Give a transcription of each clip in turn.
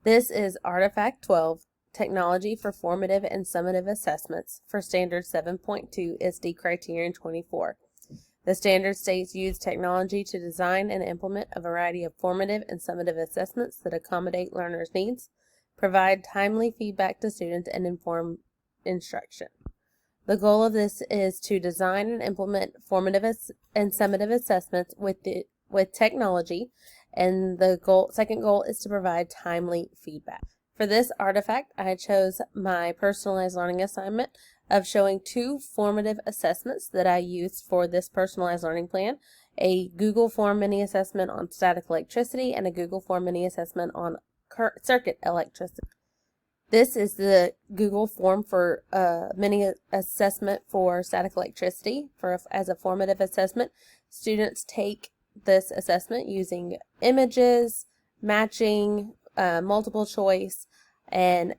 This is Artifact 12, Technology for Formative and Summative Assessments for Standard 7.2 ISD Criterion 24. The standard states use technology to design and implement a variety of formative and summative assessments that accommodate learners' needs, provide timely feedback to students, and inform instruction. The goal of this is to design and implement formative and summative assessments with technology, and the second goal is to provide timely feedback. For this artifact, I chose my personalized learning assignment of showing two formative assessments that I used for this personalized learning plan, a Google Form mini assessment on static electricity and a Google Form mini assessment on circuit electricity. This is the Google Form for mini assessment for static electricity as a formative assessment. Students take this assessment using images, matching, multiple choice, and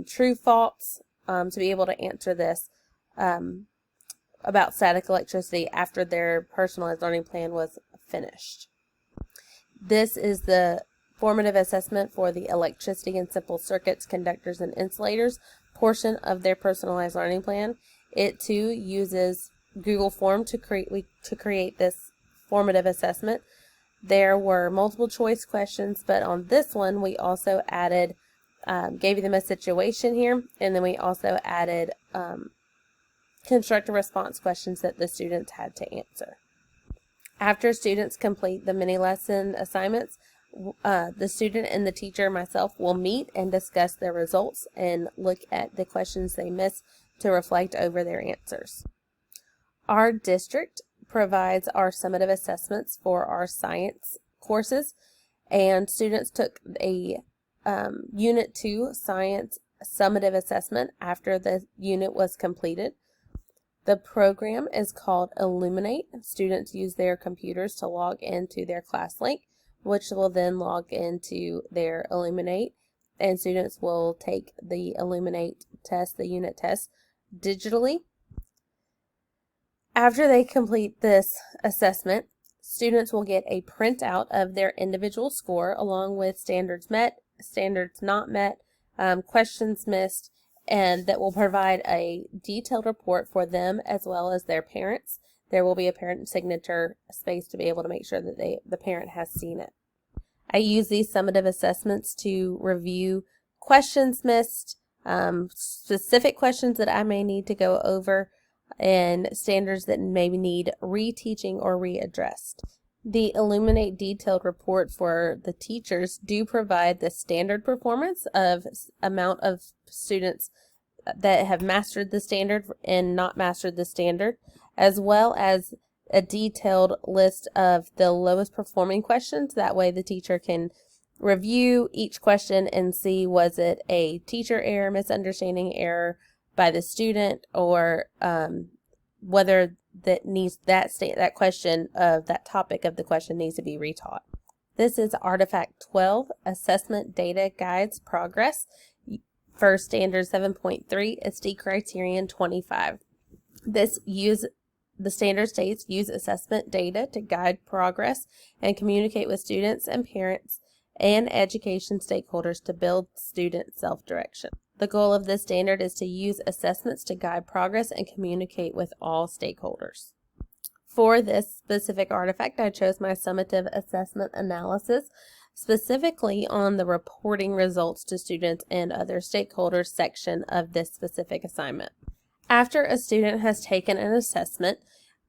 true false to be able to answer this about static electricity after their personalized learning plan was finished. This is the formative assessment for the electricity and simple circuits, conductors, and insulators portion of their personalized learning plan. It too uses Google Form to create this formative assessment. There were multiple choice questions, but on this one we also added, gave them a situation here, and then we also added construct a response questions that the students had to answer. After students complete the mini lesson assignments, the student and the teacher, myself, will meet and discuss their results and look at the questions they missed to reflect over their answers. Our district provides our summative assessments for our science courses, and students took a Unit 2 Science Summative Assessment after the unit was completed. The program is called Illuminate. Students use their computers to log into their class link, which will then log into their Illuminate, and students will take the Illuminate test, the unit test, digitally. After they complete this assessment, students will get a printout of their individual score along with standards met, standards not met, questions missed, and that will provide a detailed report for them as well as their parents. There will be a parent signature space to be able to make sure that the parent has seen it. I use these summative assessments to review questions missed, specific questions that I may need to go over, and standards that maybe need reteaching or readdressed. The Illuminate detailed report for the teachers do provide the standard performance of amount of students that have mastered the standard and not mastered the standard, as well as a detailed list of the lowest performing questions. That way the teacher can review each question and see, was it a teacher error, misunderstanding error by the student, or whether that question of that topic of the question needs to be retaught. This is Artifact 12, Assessment Data Guides Progress for Standard 7.3 ISD Criterion 25. The standard states use assessment data to guide progress and communicate with students and parents and education stakeholders to build student self-direction. The goal of this standard is to use assessments to guide progress and communicate with all stakeholders. For this specific artifact, I chose my summative assessment analysis, specifically on the reporting results to students and other stakeholders section of this specific assignment. After a student has taken an assessment,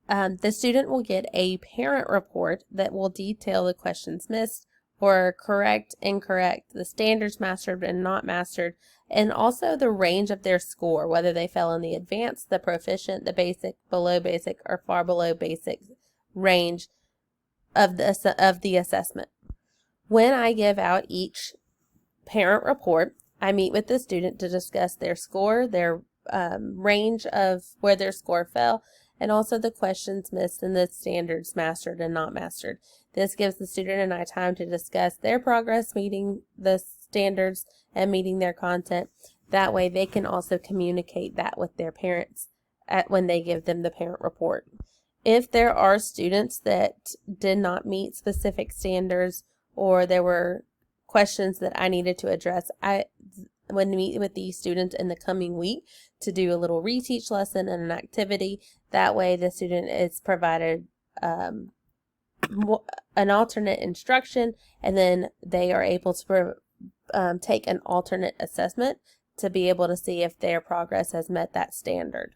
the student will get a parent report that will detail the questions missed, or correct, incorrect, the standards mastered and not mastered, and also the range of their score, whether they fell in the advanced, the proficient, the basic, below basic, or far below basic range of the assessment. When I give out each parent report, I meet with the student to discuss their score, their range of where their score fell, and also the questions missed and the standards mastered and not mastered. This gives the student and I time to discuss their progress meeting the standards and meeting their content. That way they can also communicate that with their parents when they give them the parent report. If there are students that did not meet specific standards, or there were questions that I needed to address. I would meet with these students in the coming week to do a little reteach lesson and an activity. That way the student is provided an alternate instruction, and then they are able to take an alternate assessment to be able to see if their progress has met that standard.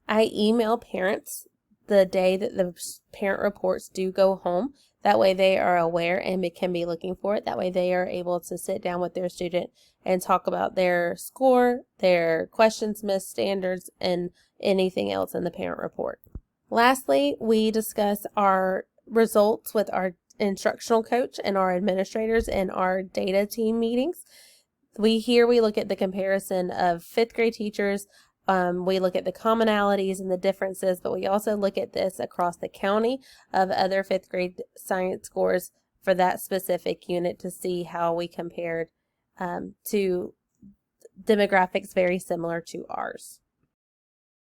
I email parents the day that the parent reports do go home. That way they are aware and can be looking for it. That way they are able to sit down with their student and talk about their score, their questions missed, standards, and anything else in the parent report. Lastly, we discuss our results with our instructional coach and our administrators in our data team meetings. We look at the comparison of fifth grade teachers. We look at the commonalities and the differences, but we also look at this across the county of other fifth grade science scores for that specific unit to see how we compared to demographics very similar to ours.